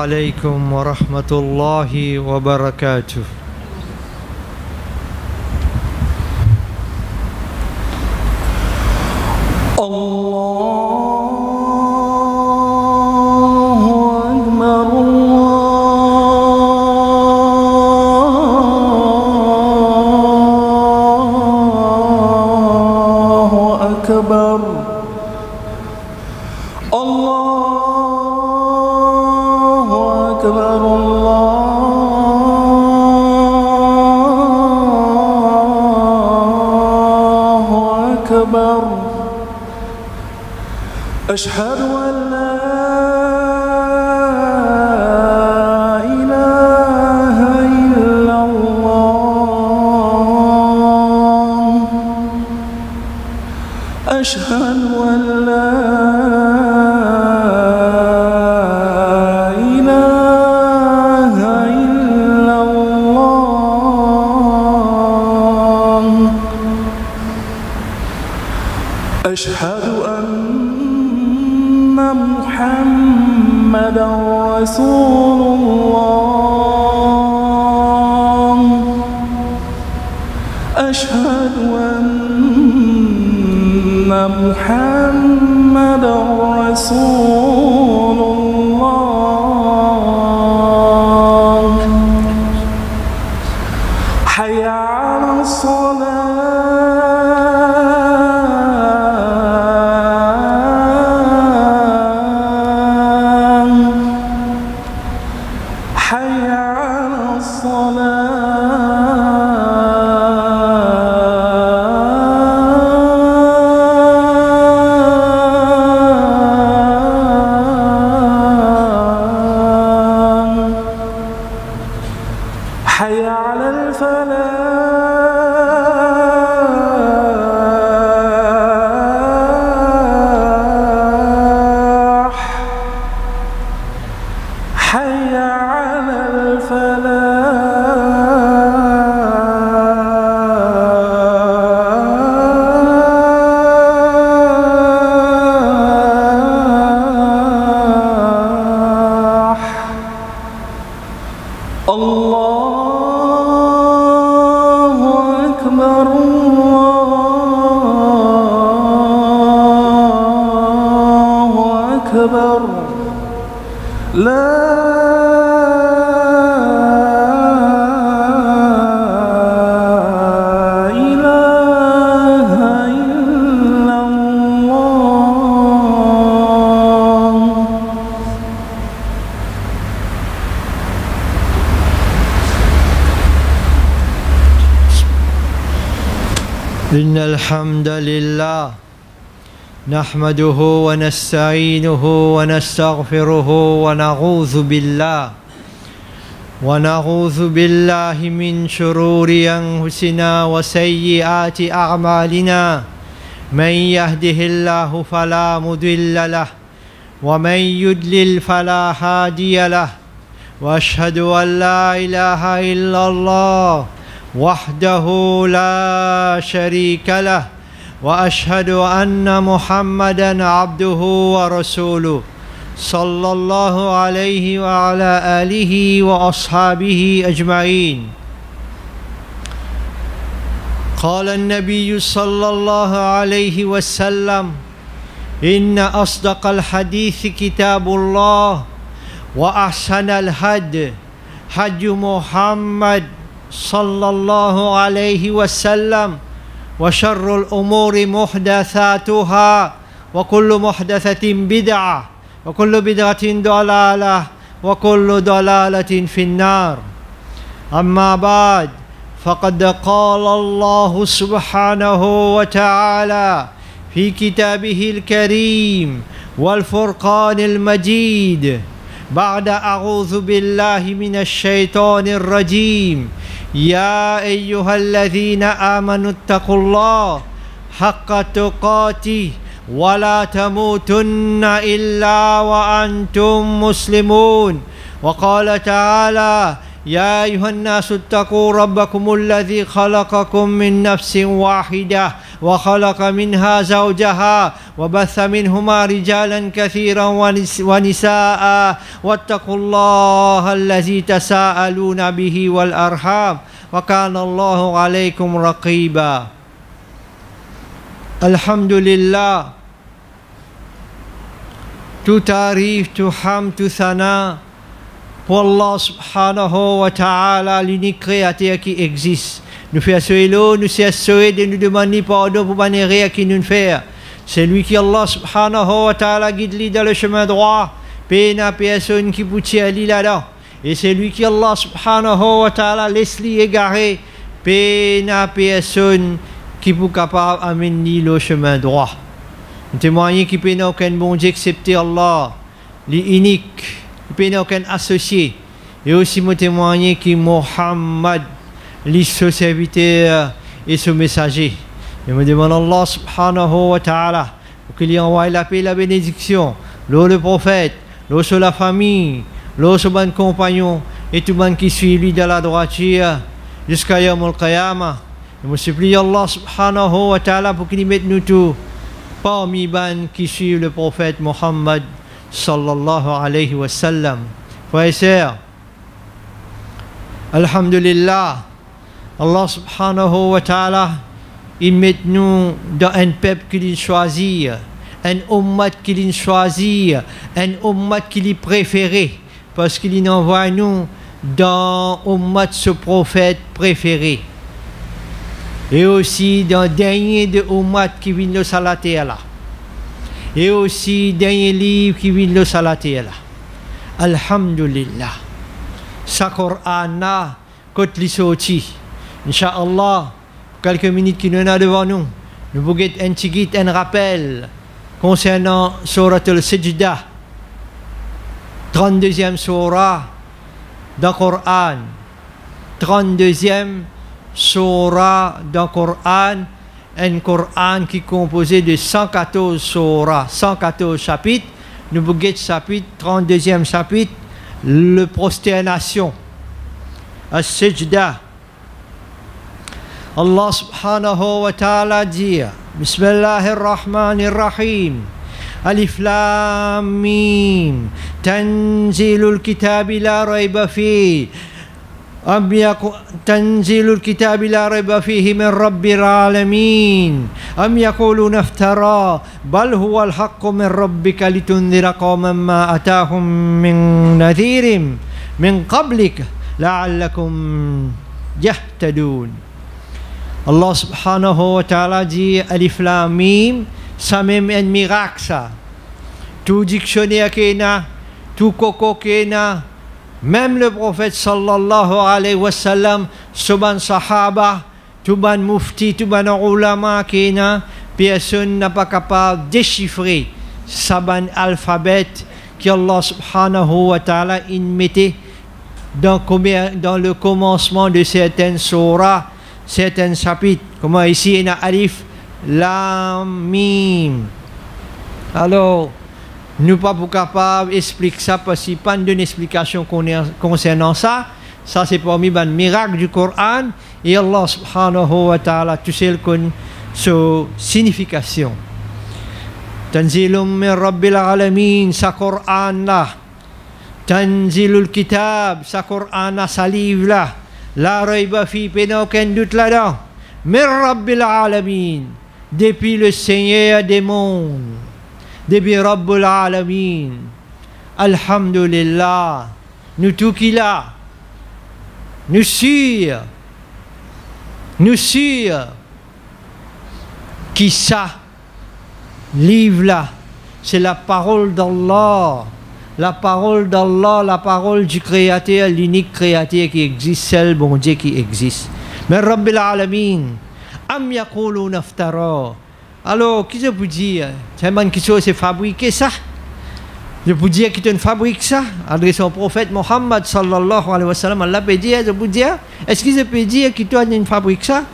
عليكم ورحمة الله وبركاته. أشهد أن لا إله إلا الله. أشهد أن لا إله إلا الله. أشهد محمد رسول الله. أشهد أن محمد رسول الله. حي على الصلاة. حي على الفلاح. حي على الفلاح. الله أكبر. الله أكبر. لا إله إلا الله. إن الحمد لله نحمده ونستعينه ونستغفره ونعوذ بالله من شرور أنفسنا وسيئات أعمالنا. من يهده الله فلا مضل له ومن يضلل فلا هادي له. وأشهد أن لا إله إلا الله وحده لا شريك له. وأشهد أن محمدا عبده ورسوله صلى الله عليه وعلى آله وأصحابه أجمعين. قال النبي صلى الله عليه وسلم: إن أصدق الحديث كتاب الله وأحسن الهدي هدي محمد صلى الله عليه وسلم. وشر الأمور محدثاتها وكل محدثة بدعة وكل بدعة ضلالة وكل ضلالة في النار. أما بعد، فقد قال الله سبحانه وتعالى في كتابه الكريم والفرقان المجيد بعد أعوذ بالله من الشيطان الرجيم: يا أيها الذين آمنوا اتقوا الله حق تقاته ولا تموتن إلا وأنتم مسلمون. وقال تعالى: يا أيها الناس اتقوا ربكم الذي خلقكم من نفس واحدة وخلق منها زوجها وبث منهما رجالا كثيرا ونساء واتقوا الله الذي تساءلون به والأرحام وكان الله عليكم رقيبا. الحمد لله. Tout tarif, tout ham, tout sana pour Allah subhanahu wa ta'ala, l'unique créateur qui existe. Nous faisons cela, nous cessons de nous demander pardon pour les qui nous fait. C'est lui qui, Allah subhanahu wa ta'ala, guide dans le chemin droit. Pena personne qui peut tirer là-dedans. Et c'est lui qui, Allah subhanahu wa ta'ala, laisse-lui égarer. Pena personne qui peut capable d'amener le chemin droit. Nous témoignons qu'il n'y a aucun bon Dieu excepté Allah, l'unique, il n'y a aucun associé. Et aussi nous témoignons que Muhammad, son serviteur et son messager. Et nous demandons Allah subhanahu wa ta'ala pour qu'il y envoie la paix et la bénédiction, le prophète, sur la famille, sur les compagnons et tout le monde qui suit lui dans la droiture jusqu'à Yawm al-Qiyamah. Et nous supplions Allah subhanahu wa ta'ala pour qu'il mette nous tous parmi les qui suivent le prophète Muhammad sallallahu alayhi wa sallam. Frères et sœurs, alhamdulillah, Allah subhanahu wa ta'ala, il met nous dans un peuple qu'il choisit, un ummat qu'il choisit, un ummat qu'il préféré, parce qu'il envoie nous dans ummat ce prophète préféré. Et aussi dans le dernier de ummat qui vient de salater Allah. Et aussi dernier livre qui vient de salater Allah. Alhamdulillah. Sa Qur'an côte li sorti. Inch'Allah, quelques minutes qui nous a devant nous, nous voulons un rappel concernant Surat al-Sajdah, 32e surah dans le Coran, 32e surah dans le Coran, un Coran qui est composé de 114 surahs, 114 chapitres. Nous voulons chapitre, 32e chapitre, le prosternation, al-Sajdah. Allah subhanahu wa ta'ala dit Bismillahirrahmanirrahim Alif Lam Mim Tanzilul Kitabi la rayba fihi تنزيل الكتاب لا ريب فيه من رب العالمين أم يقولون افترى بل هو الحق من ربك لتنذر قوما ما أتاهم من نذير من قبلك لعلكم يهتدون. Allah subhanahu wa ta'ala dit Alif Lam Mim, ça même un miracle ça. Tout dictionnaire qu'il y a, tout coco qu'il y a, même le prophète sallallahu alayhi wa sallam, suban sahaba, tout ban mufti, tout ban ulama qu'il y a, personne n'a pas capable de déchiffrer saban alphabet que Allah subhanahu wa ta'ala il mettait dans le commencement de certaines surahs, certains chapitres, comme ici il y a Alif Lam Mim. Alors, nous pas capables d'expliquer ça parce qu'il n'y a pas d'explication concernant ça. Ça c'est parmi les miracles du Coran et Allah subhanahu wa ta'ala tout seul connaît sa signification. Tanzilum min Rabbil Alamin, sa Coran là. Tanzilul Kitab, sa Coran là, sa livre là. La rayba fi, pas aucun doute là-dedans. Min Rabbil Alamin, depuis le Seigneur des mondes. Depuis Rabbul Alamin. Alhamdulillah. Nous tout qui là. Nous sûrs qui ça livre là c'est la parole d'Allah, la parole d'Allah, la parole du Créateur, l'unique Créateur qui existe, seul bon Dieu qui existe. Mais Rabbil Alamin, am yaquluna iftara. Alors, qui je peux dire? C'est une question, c'est fabriquer ça. Je peux dire qu'il fabrique ça, adressé au prophète Mohammed sallallahu alayhi wa sallam. Allah peut dire, je peux dire, est-ce que je peux dire qu'il fabrique ça?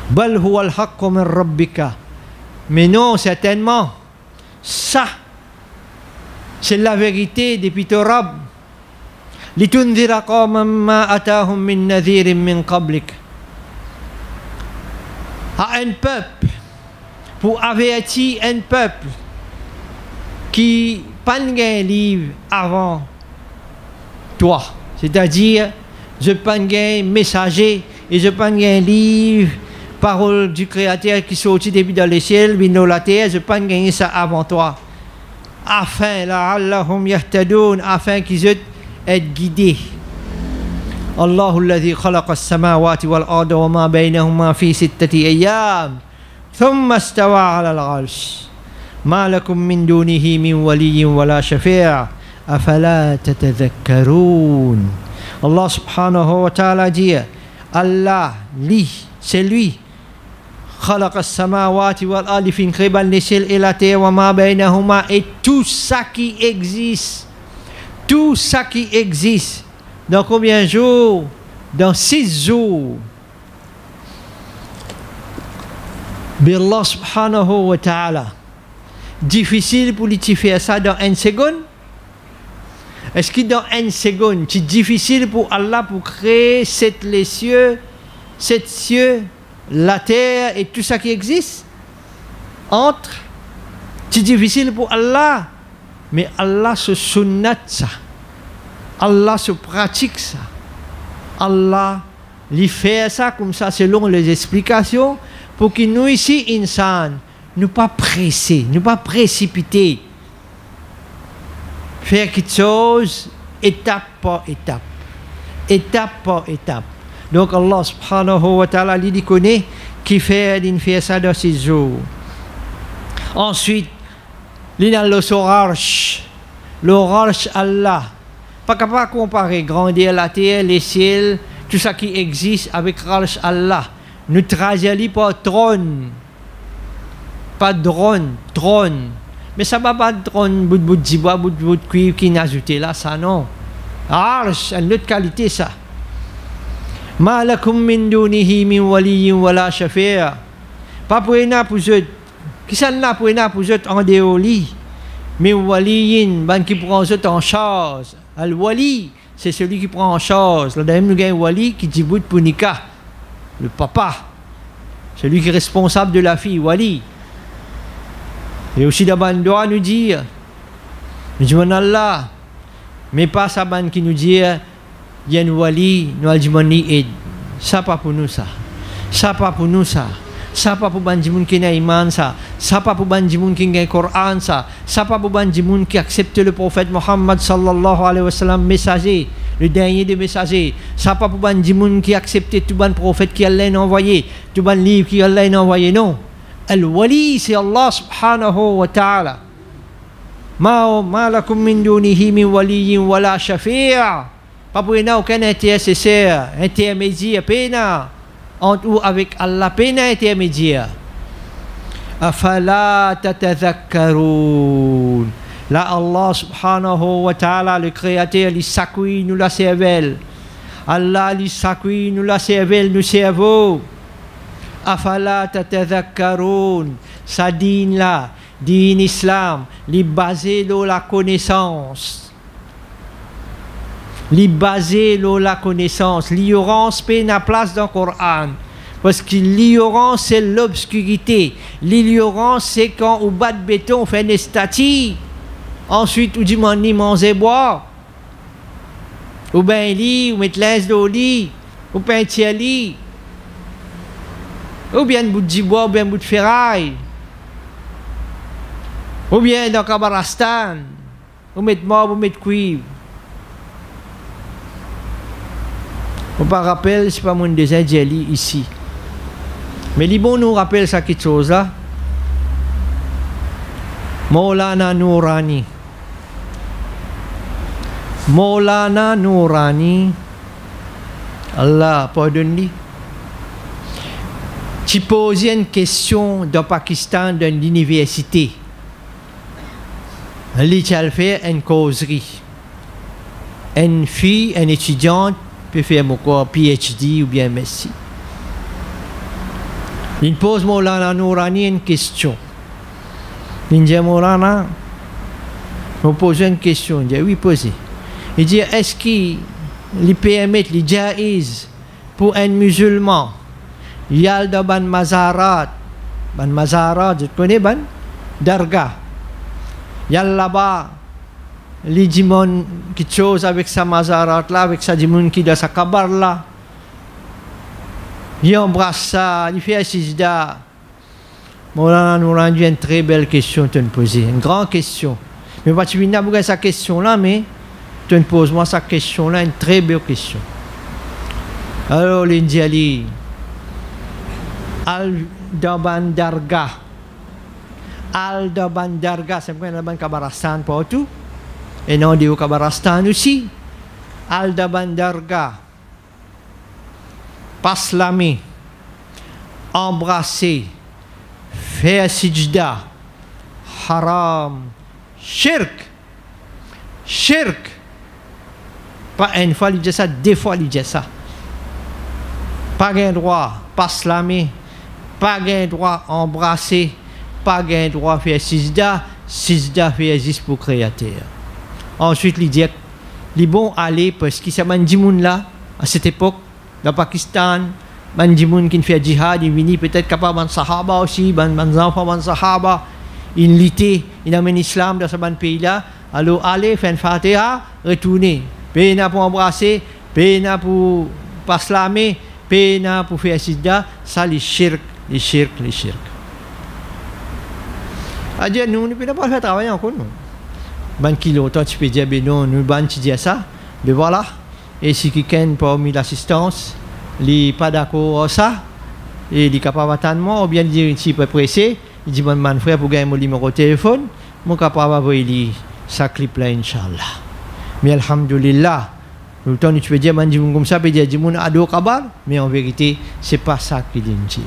Bal huwa al-haqqu min rabbika. Mais non, certainement, ça, c'est la vérité depuis ton Rabb. Litundhira qawman ma atahum min nadhirin min qablik. À un peuple, pour avertir un peuple qui n'a pas un livre avant toi. C'est-à-dire, je n'ai pas un messager et je n'ai pas un livre, parole du Créateur qui sortit depuis dans les ciels, vient dans la terre, je n'ai pas gagné ça avant toi. Afin, la'allahum yahtadoun, afin qu'ils soient guidés. الله الذي خلق السماوات والأرض وما بينهما في 6 أيام ثم استوى على العرش ما لكم من دونه من ولي ولا شفيع أفلا تتذكرون. Allah subhanahu wa ta'ala dit Allah, lui, c'est lui, خلق السماوات والأرض في créant les cieux et la terre وما بينهما, et tout ça qui existe, tout ça qui existe. Dans combien de jours? Dans 6 jours. Mais Allah subhanahu wa ta'ala, difficile pour lui faire ça dans 1 seconde? Est-ce que dans 1 seconde, c'est difficile pour Allah pour créer les cieux, la terre et tout ça qui existe? Entre, c'est difficile pour Allah, mais Allah se sunnat ça. Allah se pratique ça. Allah lui fait ça comme ça selon les explications pour que nous ici, insan, ne pas presser, ne pas précipiter. Faire quelque chose étape par étape. Étape par étape. Donc Allah subhanahu wa ta'ala lui dit connaît qui fait ça dans 6 jours. Ensuite, il y a l'orage Allah. Pas capable de comparer grandir la terre, les ciels, tout ça qui existe avec l'arche Allah. Nous traduisons par trône. Pas drone, trône. Mais ça ne va pas trône, bout de jibois, bout de cuivre qui n'a ajouté là, ça non. Arche, une autre qualité ça. Ma lakum min dunihi min waliyyin wala shafi'a. Pas pour ena pour eux. Qui ça n'a pour ena pour eux en déoli. Min waliyyin, ban qui prend eux en charge. Al-Wali, c'est celui qui prend en charge. Là, d'ailleurs, nous avons un Wali qui dit bout pour Nika, le papa, celui qui est responsable de la fille, Wali. Et aussi, d'abord, nous doit nous dire, Allah, mais pas ça qui nous dit, il y a un Wali, nous allons dire, ça pas pour nous ça, ça pas pour nous ça. Ça pas pour banjimoun qui n'a iman ça, ça pas pour banjimoun qui n'a Coran ça, ça pas pour banjimoun qui accepte le prophète Mohammed sallallahu alayhi wa sallam messager, le dernier des messagers, ça pas pour banjimoun qui accepte tout ban prophète qui Allah a envoyé, tout ban livre qui Allah a envoyé, non. Al-Wali c'est Allah subhanahu wa ta'ala. Ma lakum min dunihi min waliyyin wala shafi'a. Pas pour n'a aucun intercesseur, intermédiaire, pena. Entre ou avec Allah, pena intermédiaire. Afala tatadhakkarun. Là, Allah subhanahu wa ta'ala, le créateur, lui s'accueille, nous la cervelle. Allah lui s'accueille, nous la cervelle, nous cerveau. Afala tatadhakkarun. Sa dîne là, dîne islam, lui basé dans la connaissance. Li basé sur la connaissance. L'ignorance paie la place dans le Coran. Parce que l'ignorance, c'est l'obscurité. L'ignorance, c'est quand au bas de béton, on fait des statues. Ensuite, on dit manger, boire. Ou bien lit, ou mettre l'aise dans le lit. Ou bien un tiers lit. Ou bien un bout de bois, ou bien un bout de ferraille. Ou bien dans le Kabarastan. Ou mettre mort, ou mettre cuivre. On pas rappelle, c'est pas mon désir d'y ici. Mais les bons nous rappellent ça quelque chose là. Maulana Nourani. Maulana Nourani. Allah pardonne-lui. Tu posais une question dans Pakistan dans l'université. Il a fait une causerie. Une fille, une étudiante, peut faire mon corps PhD ou bien Messi. Il pose Maulana Nourani une question. Il dit Maulana, on pose une question. Il dit oui, posez. Il dit est-ce qu'il permet, il jaiz pour un musulman, il y a dans ban mazarat, ban mazara, tu connais ban dargah. Yal là-bas, les dimon quelque chose avec sa mazarat là, avec sa dimon qui a sa kabar là. Il embrasse ça, il fait un sijda. Moulana nous a rendu une très belle question de te poser, une grande question. Mais pas tu viens pour sa question là, mais tu me poses moi sa question là, une très belle question. Alors l'Indiali, Al-Daban Dargah, Al-Daban Dargah, c'est quoi Al-Daban Kabarastan pour tout, et non du Kabarastan aussi. Al-Daban Dargah, paslami, embrasser, faire sijda, haram, shirk, shirk. Pas une fois il dit ça, deux fois il dit ça. Pas gain droit, pas slamer, pas gain droit embrasser, pas gain droit faire sijda, sijda faire juste pour créateur. Ensuite il dit, il bon aller parce qu'il s'est mandimoun là à cette époque, dans Pakistan. Mandimoun qui fait jihad, il vient peut-être capable de sahaba aussi, ban enfants de sahaba, il lité, il amène l'islam dans ce pays là. Alors allez, faire une fatiha, retourner. Pena pour embrasser, pena pour pas slamer, pena pour faire sijda, ça les shirk, les shirk, les shirk. Adia nous ne pouvons pas faire travailler encore non. Ban kilo, toi tu peux dire ben non, nous ban tu dis ça, ben voilà. Et si quelqu'un peut mis l'assistance, il pas d'accord ça, et il est capable d'attendre moi, ou bien il dit si peut pressé, il dit mon frère pour gagner mon numéro de téléphone, mon capable d'envoyer sa clip là inchallah. Mais alhamdulillah, le temps où tu peux dire man dit comme ça, peut dire mon ado kabar, mais en vérité c'est pas ça qu'il dit.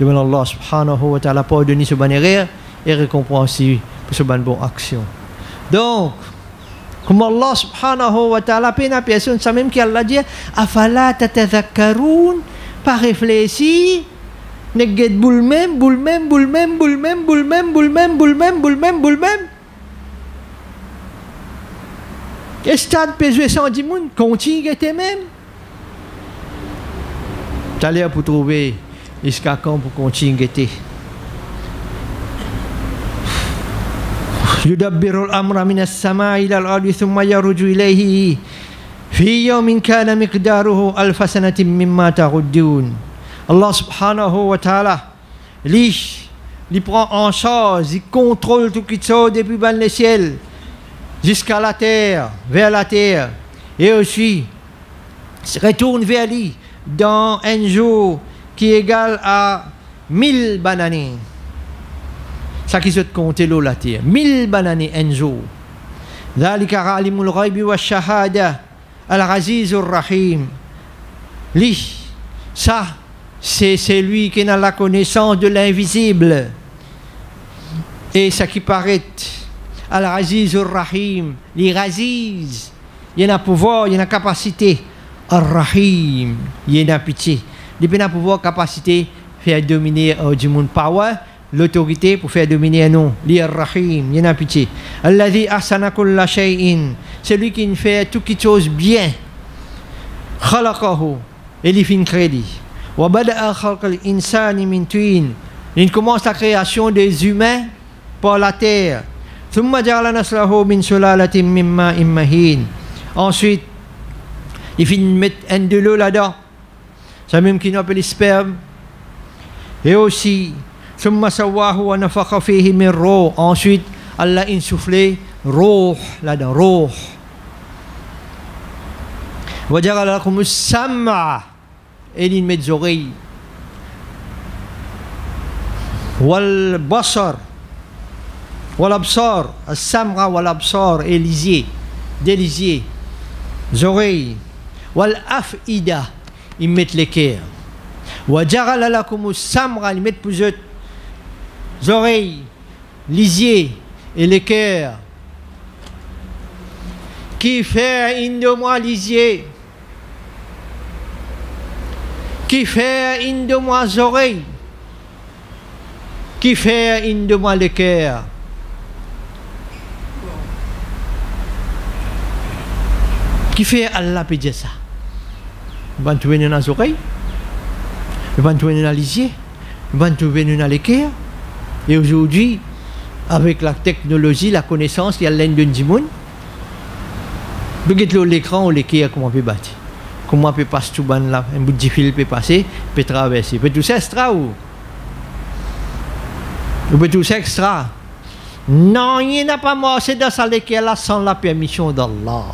Demande Allah subhanahu wa ta'ala pour donner ce bon erreur et récompenser pour ce bonne action. Donc comme Allah subhanahu wa ta'ala pena personne ça même qui Allah dit afala tatadhakkarun, pas réfléchir, neget boule même et stade peut sans dit moun continue était même t'allais pour trouver jusqu'à quand pour continuer était. يدبر الأمر من السماء إلى الأرض ثم يرج إليه في يوم كان مقداره ألف سنة مما تعدون. Allah subhanahu wa ta'ala il prend en charge, il contrôle tout qui sort depuis le ciel jusqu'à la terre, vers la terre, et aussi retourne vers lui dans un jour qui est égal à 1000 bananes. Ça qui se compte l'eau la terre 1000 bananes un jour. ذلك عالم الغيب والشهادة العزيز الرحيم. Lui, ça c'est lui qui a la connaissance de l'invisible et ça qui paraît Al-Aziz Ar-Rahim. L'Aziz, il y a pouvoir, il y a capacité. Ar-Rahim, il y a pitié. Il y a pouvoir, capacité faire dominer du monde power, l'autorité pour faire dominer un nom. L'Ar-Rahim, il y a pitié. Alladhi ahsana kulla shay'in, c'est lui qui fait tout quelque chose bien. Khalaqahu, et il fait une crédit. Wa bada'a khalqal insani min tin. Il commence la création des humains par la terre. Thumma ja'ala naslahu min sulalatin min ma'in mahin. Ensuite, il finit de mettre un de l'eau là-dedans. C'est même qui nous appelle sperme. Et aussi, thumma sawwahu wa nafakha fihi min ruh. Ensuite, Allah a insufflé ruh là-dedans, ruh. Wa ja'ala lakum as-sam'a. Et il met des oreilles. Wal basar. Wal absar. As-sam'a wal absar. Et les yeux. Des yeux. Les oreilles. Wal af'ida. Ils mettent les cœurs. Wa ja'ala lakum as-sam'a. Ils mettent plusieurs oreilles, les yeux et les cœurs. Qui fait une de moi les yeux? Qui fait une de moi les oreilles? Qui fait une de moi le cœur? Qui fait Allah peut dire ça? Bantuin dans les oreilles, bantuin dans les yeux, Ben, trouver nous dans l'équerre. Et aujourd'hui, avec la technologie, la connaissance, il y a l'aide d'un monde. Regarde l'écran ou l'équerre, comment on peut battre. Comment on peut passer tout ban là, un bout de fil peut passer, peut traverser. Peut tout ça extra ou peut tout ça extra. Non, il n'a pas marché dans sa l'équerre là sans la permission d'Allah.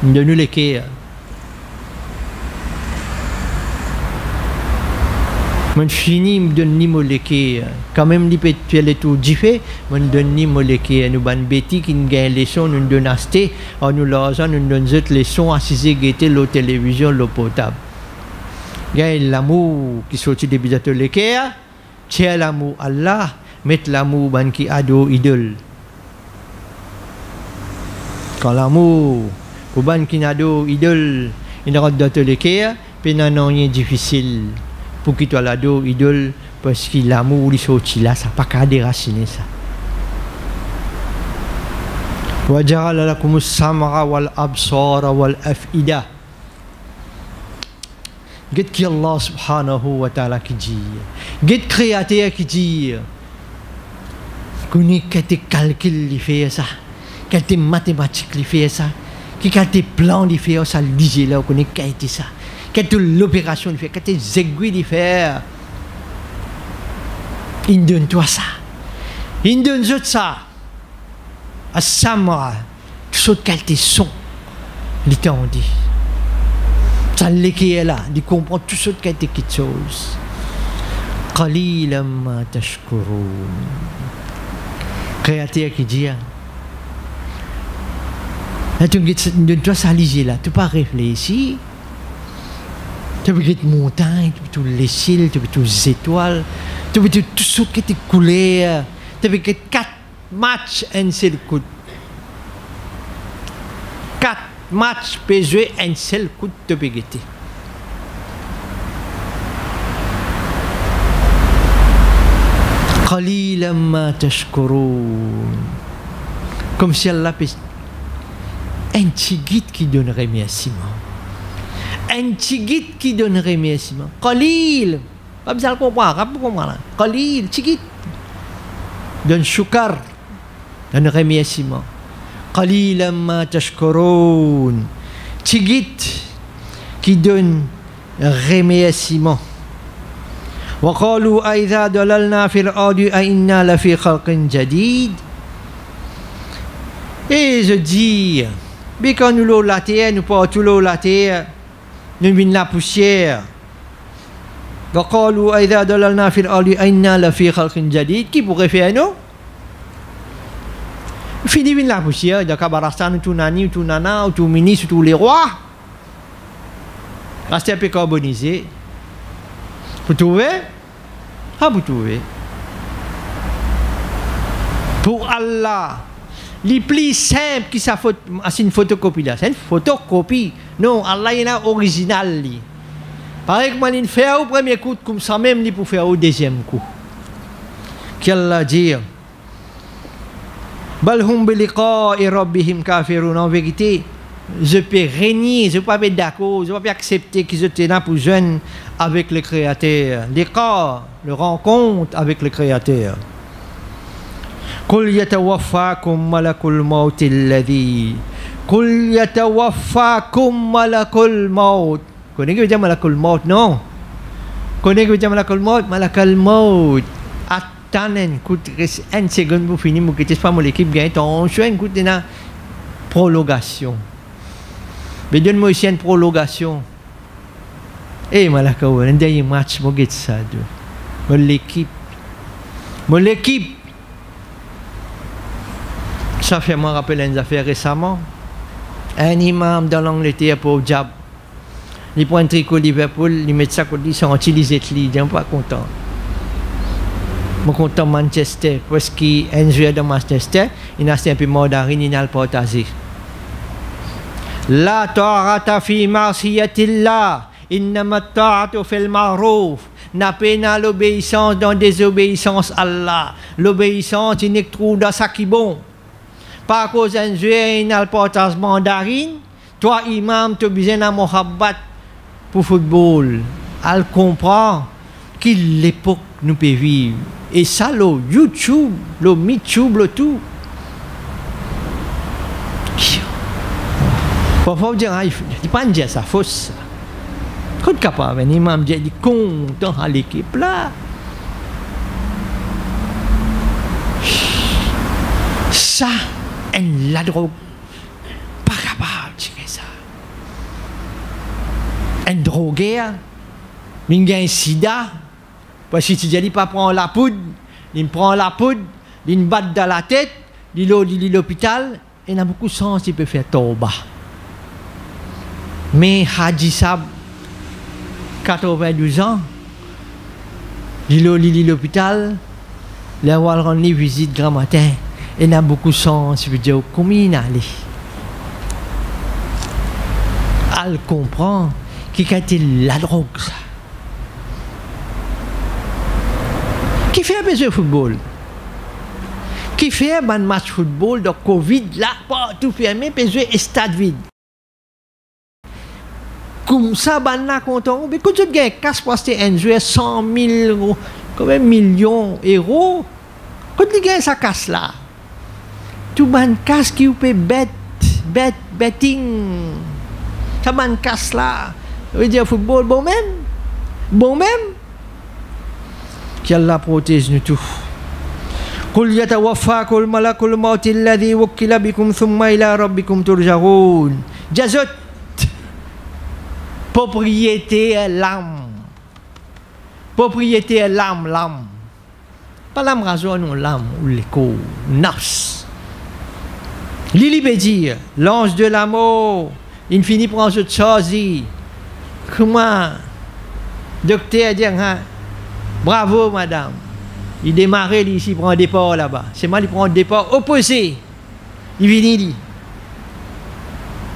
Donne-nous l'équerre. Je finis, je donne ni moléqué. Quand même, je peux faire tout différent. Je donne ni moléqué. Nous avons bêtis qui nous gagnent les sons, nous donnons acheter. Nous l'argent, nous donnons les sons, assiser, guetter, la télévision, le portable. Gagne l'amour qui sortit des bijoux de l'équerre. Tiens l'amour Allah. Mettre l'amour ban qui ado idole. Quand l'amour, pour ban qui ado idole, il rentre dans l'équerre, puis il n'y a rien difficile. Pour qu'il soit l'ado idole, parce que l'amour il sorti là, ça n'a pas qu'à déraciner ça. وَجَعَلَ لَكُمُ السَّمْعَ وَالْأَبْصَارَ وَالْأَفْئِدَةَ. Qu'est-ce que Allah subhanahu wa ta'ala qui dit? Qu'est-ce créateur qui dit? Qu'on quel calcul il fait ça, quel mathématique il fait ça, quel plan il fait ça, lisez là, qu'on est ça. Quelle l'opération il fait, quelle aiguilles il fait. Il donne toi ça. Il donne ça. À Samra, tout ce qualité son, il t'en dit. Ça l'équerre là, il comprend tout ce qualité quelque chose. Qalilan ma tashkurun. Créateur qui dit, tu donne toi ça lisez là, tu pas réfléchir. Tu veux les montagnes, tu veux les ciels, tu veux les étoiles, tu veux tout ce qui est couleur. Tu veux 4 matchs un seul coup. 4 matchs peut jouer un seul coup de bégété. Qalilan ma tashkurun. Comme si Allah peut un petit guide qui donne remerciement. Un petit guide qui donne remerciement. Qalil. Pas besoin de comprendre. Qalil, petit guide. Donne shukar. Donne remerciement. Qalilan ma tashkurun. Petit guide qui donne remerciement. وقالوا أئذا ضللنا في الأرض أئنا لفي خلق جديد. Et je dis, mais quand nous l'eau la terre, nous partons l'eau la terre. Nous venons la poussière. وقالوا أئذا ضللنا في الأرض أئنا لفي خلق جديد. Qui pourrait faire nous? Fini venir la poussière. Dans Kabarastan, tout nani, tout nana, tout ministre, tous les rois. Restez un peu carbonisé. Vous trouvez? Ah, vous trouvez. Pour Allah, les plus simple qui ça c'est une photocopie là. C'est une photocopie. Non, Allah il a original. Pareil que moi, il fait au premier coup, comme ça même, il peut faire au deuxième coup. Qu'Allah dit, Bal hum bi liqa'i rabbihim kafirun. En vérité, je peux régner, je ne peux pas être d'accord, je ne peux pas accepter qu'ils étaient là pour jeûner avec le Créateur. Liqa, le rencontre avec le Créateur. Qul yatawaffakum malakul maut alladhi. Qul yatawaffakum malakul maut. Connaissez que dire malakul maut? Non. Connaissez que dire malakul maut? Malakul maut. Attendez, écoute, une seconde pour finir, pour que pas mon équipe gagne. On choisit une écoute de prolongation. Mais donne-moi aussi une prolongation. Eh, malaka, un dernier match, je vais ça. Mon l'équipe. Mon l'équipe. Ça fait moi rappeler une affaire récemment. Un imam dans l'Angleterre pour Jab. Il prend un tricot Liverpool, il met ça côté, il s'en utilise les il n'est pas content. Je suis content Manchester parce qu'un joueur de Manchester, il a un peu mandarin, il a le partagé. La ta'ata fi ma'siyatillah, innama ta'atu fil ma'ruf. N'a pas l'obéissance dans désobéissance à Allah. L'obéissance, il n'est que trop dans ça qui est bon. Par cause d'un joueur, il a le partagement mandarin. Toi, imam, tu as besoin d'un mohabbat pour football. elle comprend que l'époque nous peut vivre. Et ça, le YouTube, le MeTube, le tout. Parfois, vous dites, il ne pas dire ça, fausse. Quand tu es capable, il m'a dit, il est content à l'équipe là. Ça, et la drogue, pas capable de dire ça. Un drogué, il a un sida, parce que si tu dis, il ne pas prendre la poudre, il prend la poudre, il bat dans la tête, il est à l'hôpital, il a beaucoup de sens, il peut faire tauba. Mais Haji Sab, 92 ans, il est à l'hôpital, il va rendre visite grand matin. Il a beaucoup de sens, je veux dire, comment il allait. Elle comprend qu'il a été la drogue, ça. Qui fait un peu de football? Qui fait un match de football de Covid, là, pas tout fermé, et stade vide. Comme ça, ben là, content. Mais quand tu gagnes, casse poster un joueur 100 000 euros, quand même millions d'euros, quand tu gagnes sa casse là, tu ban casse qui peut betting. Ça ban casse là. Ça veut dire football, bon même. Qu'Allah protège nous tous. قل يتوفاكم الملك الموت الذي وكل بكم ثم إلى ربكم ترجعون. Jazot. Propriété l'âme. Propriété l'âme. Pas l'âme raison, non l'âme ou l'écho. Nafs. Lili peut dire, l'ange de la mort, il finit par se choisir. Comment? Docteur dit, bravo madame. Il démarre ici, il prend un départ là-bas. C'est moi qui prend un départ opposé. Il vient.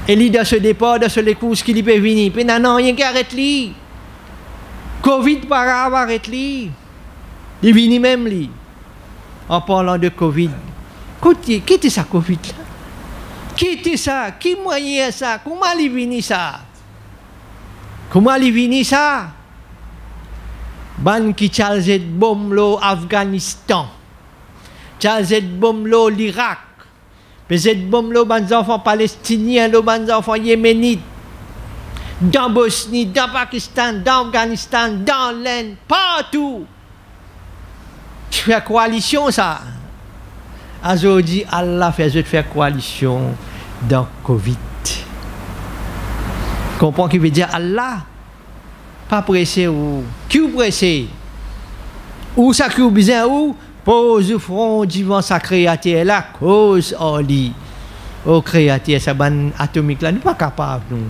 Et lui, dans ce départ, dans ce courses qu'il peut venir. Puis non, il n'y a arrête lui. Covid par arrête lui. Il vient même lui. En parlant de Covid. Qui était ça Covid là? Qui était ça? Qui moyen ça? Comment il vient ça? Comment il vient ça? Ban qui Charles Bomlo Afghanistan. Charles Bomlo l'Irak. Peut-être Bomlo ban enfants palestiniens, le ban enfants yéménites. Dans Bosnie, dans Pakistan, dans Afghanistan, dans l'Inde, partout. Tu fais coalition ça. Aujourd'hui, Allah fait faire coalition dans Covid. Comprends qu'il veut dire Allah? Pas pressé ou qui vous pressé? Ou ça qui vous besoin ou pose front devant sa créature là cause oli. Au créature sa ban atomique là nous pas capable nous.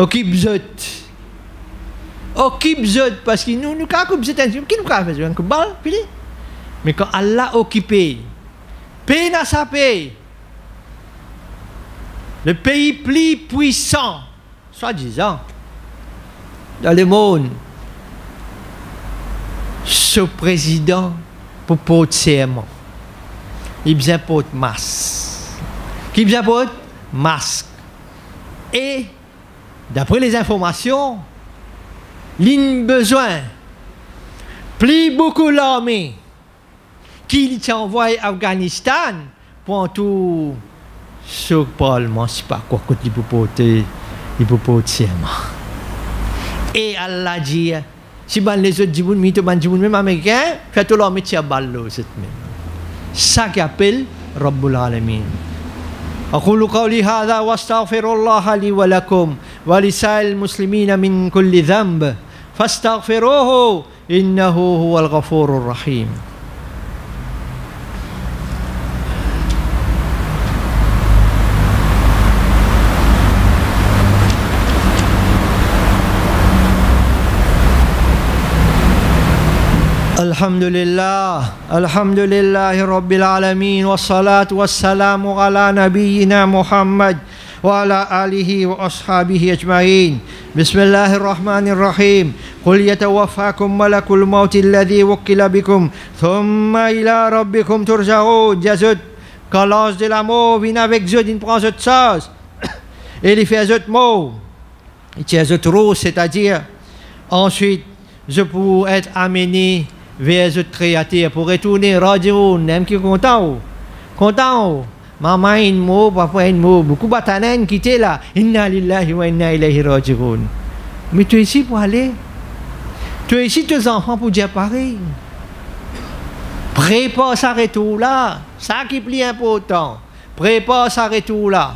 Occupe zot parce que nous capable c'est un qui nous capable un balle puis mais quand Allah occupé pays n'a sa paix. Le pays plus puissant soi-disant dans le monde, ce président pour porter serment, il besoin porter masque. Qui besoin porter masque. Et d'après les informations, il a besoin plus beaucoup l'armée qui envoie à Afghanistan pour tout ce parlement, c'est pas quoi que il peut porter serment. Et Allah dit, si les autres djiboun, même américains, fait tout leur métier à balle, cette même. Ça qui appelle Rabbul Alamin. أقول قولي هذا واستغفر الله لي ولكم ولسائر المسلمين من كل ذنب فاستغفروه إنه هو الغفور الرحيم. الحمد لله رب العالمين والصلاة والسلام على نبينا محمد وعلى آله وأصحابه أجمعين. بسم الله الرحمن الرحيم. قل يتوفاكم ملك الموت الذي وكل بكم ثم إلى ربكم ترجعون. Jazot, quand l'ange de la mort vient avec Zod, il prend cette chose et il fait Zod mot. Il tient Zod rose, c'est-à-dire Ensuite, je pourrais être amené vers cette créature pour retourner, rajiun, même qui est content. Content. Maman une mot, papa une mot. Beaucoup de batanen qui étaient là. Inna lillahi wa inna ilayhi rajiun. Mais tu es ici pour aller. Tu es ici, tes enfants, pour dire pareil. Prépare ça retour là. Ça qui est plus important. Prépare ça retour là.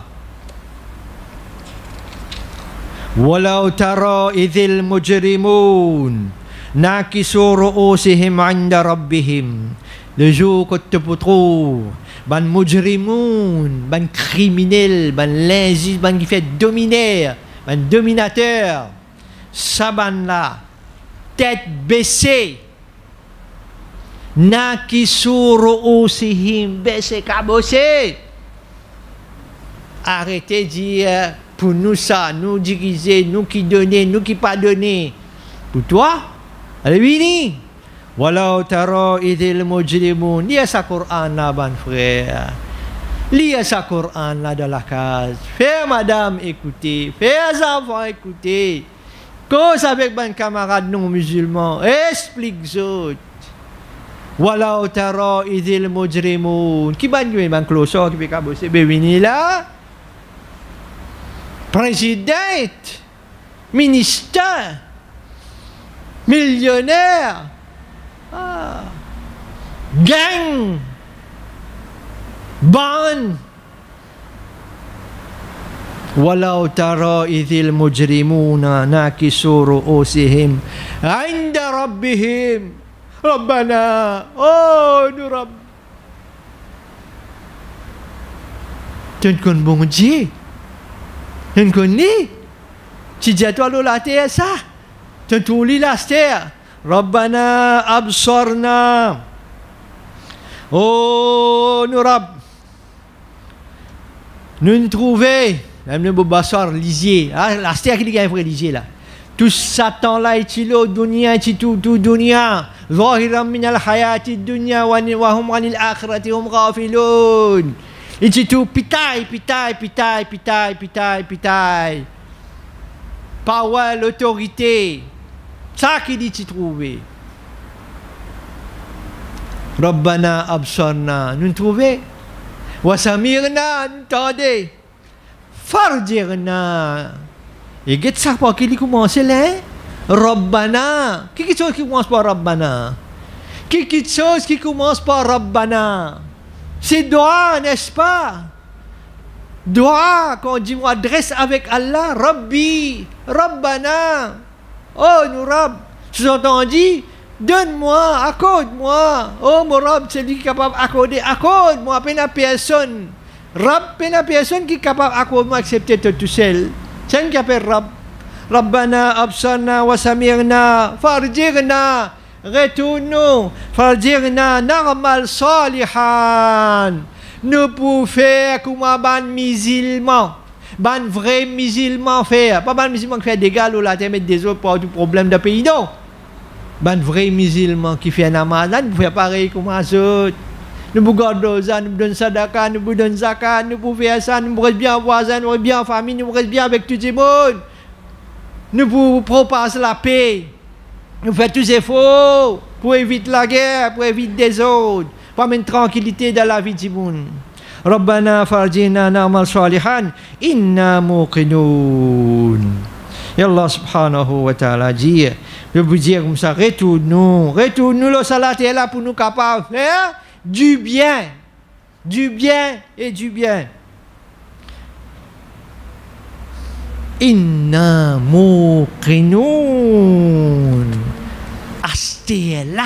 ولو ترى إذ المجرمون ناكسوا رؤوسهم عند ربهم. Le jour que tu te trouves, ban mujrimoun, ban criminel, ban l'injuste, ban qui fait dominer, ban dominateur, ça ban là, tête baissée, nakisou ru'usihim, baissé, cabossé. Arrêtez de dire pour nous ça, nous diriger, nous qui donner, nous qui pas donner. Pour toi, allez vini. Walau tara idil mujrimun. Lis sa Quran là, ban frère. Lis sa Quran là dans la case. Fais madame écouter, fais enfants écouter. Cause avec ban camarades non musulmans, explique zot. Walau tara idil mujrimun. Qui ban closo qui peut bosser vini là. Président, ministre, millionnaire, gang, ban. Walau tara idhil mujrimuna nakisu ru'usihim 'inda rabbihim. Rabbana, oh nous Rabb. Tu connais bon Dieu. Tu connais? Tu dis à toi la terre ça. Tu lis la terre. Rabbana absorna. Oh nous Rabb. Nous trouver. Même le Bobassar lisier. La terre qui est vrai lisier là. Tout Satan là est lo dunia est tout dunia. Zahiran min al hayati dunya wa hum anil akhirati hum ghafilun. Et tout pitaille. Power, l'autorité. Ça qui dit tu trouver. Rabbana absarna. Nous trouver. Wasamirna. Nous tendez. Fardirna. Et qu'est-ce ça pour qui commence là? Rabbana. Qu'est-ce chose qui commence par Rabbana? Qu'est-ce chose qui commence par Rabbana? C'est doigt, n'est-ce pas? Doigt, quand on dit on adresse avec Allah, Rabbi, Rabbana. Oh, nous Rabb. Tu entends dit, donne-moi, accorde-moi. Oh, mon Rabb, c'est lui qui est capable d'accorder. Accorde-moi, peine à personne. Rabb, peine à personne qui est capable d'accorder, accepter tout seul. C'est qui appelle Rabb. Rabbana, absarna, wa samirna, farjirna. Retournons, farjirna na'mal salihan. Nous pouvons faire comme un ban musulman, ban vrai musulman faire, pas ban musulman qui fait des gars ou la terre mettre des autres pour du problème de pays non. Ban vrai musulman qui fait namaz, nous pouvons faire pareil comme les autres. Nous pouvons garder ça, nous pouvons donner sadaka, nous pouvons donner zakat, nous pouvons faire ça, nous pouvons rester bien voisins, nous pouvons rester bien en famille, nous pouvons rester bien avec tout le monde. Nous pouvons propager la paix. Nous faisons tous les efforts pour éviter la guerre, pour éviter des autres, pour mettre tranquillité dans la vie du monde. Rabbana farjina na'mal salihan inna muqinun. Et Allah subhanahu wa ta'ala dit, je vous dis comme ça, retournons le salat est là pour nous capables de faire du bien et du bien. Inna muqinun. Asté là,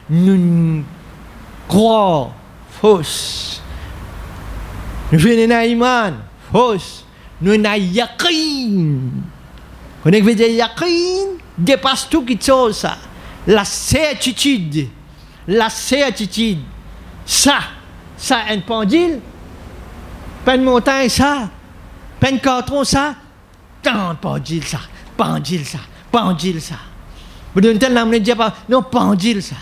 nous croyons fausse. Nous venons à iman fausse. Nous n'avons yaqin. Vous avez dit yaqin dépasse tout qui chose ça. La certitude. Ça un pendule. Pas une montagne ça. Pas un carton ça. Tant pendule ça. Vous donnez tel nom, ne dis pas, non, pendule ça.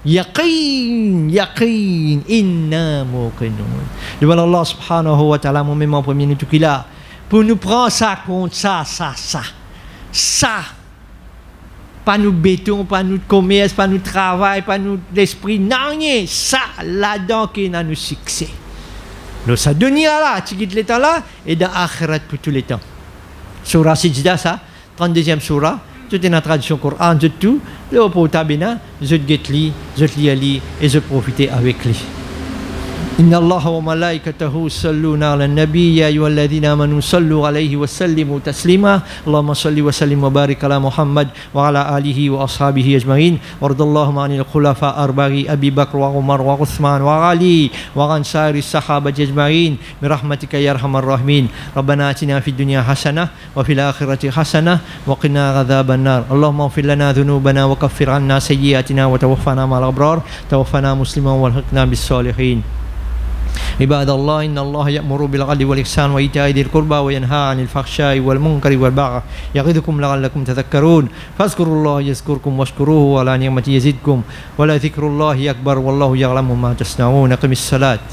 Yaqin, inna muqinun. Devant Allah subhanahu wa ta'ala, mon même en premier, tout qu'il a, pour nous prendre ça compte, ça. Pas nous béton, pas nous commerce, pas nous travail, pas nous l'esprit. Non, rien. Ça, là-dedans, qui a nous succès. Donc, ça dunia là, tu quittes l'état là, et dans l'akhirat pour tous les temps. Surah Sijda, ça, 32e surah, tout est dans la tradition Coran, tout, le pour tabina, je get-li, je li, et je profite avec lui. إن الله وملائكته يصلون على النبي يا أيها الذين آمنوا صلوا عليه وسلموا تسليما اللهم صل وسلم وبارك على محمد وعلى آله وأصحابه أجمعين وارض اللهم عن الخلفاء الأربعة أبي بكر وعمر وعثمان وعلي وعن سائر الصحابة أجمعين برحمتك يا أرحم الراحمين ربنا آتنا في الدنيا حسنة وفي الآخرة حسنة وقنا عذاب النار اللهم اغفر لنا ذنوبنا وكفر عنا سيئاتنا وتوفنا مع الأبرار توفنا مسلما والحقنا بالصالحين عباد الله إن الله يأمر بالعدل والإحسان وإيتاء ذي القربى وينهى عن الفحشاء والمنكر والبغي يعظكم لعلكم تذكرون فاذكروا الله يذكركم واشكروه على نعمته يزدكم ولذكر الله أكبر والله يعلم ما تصنعون أقم الصلاة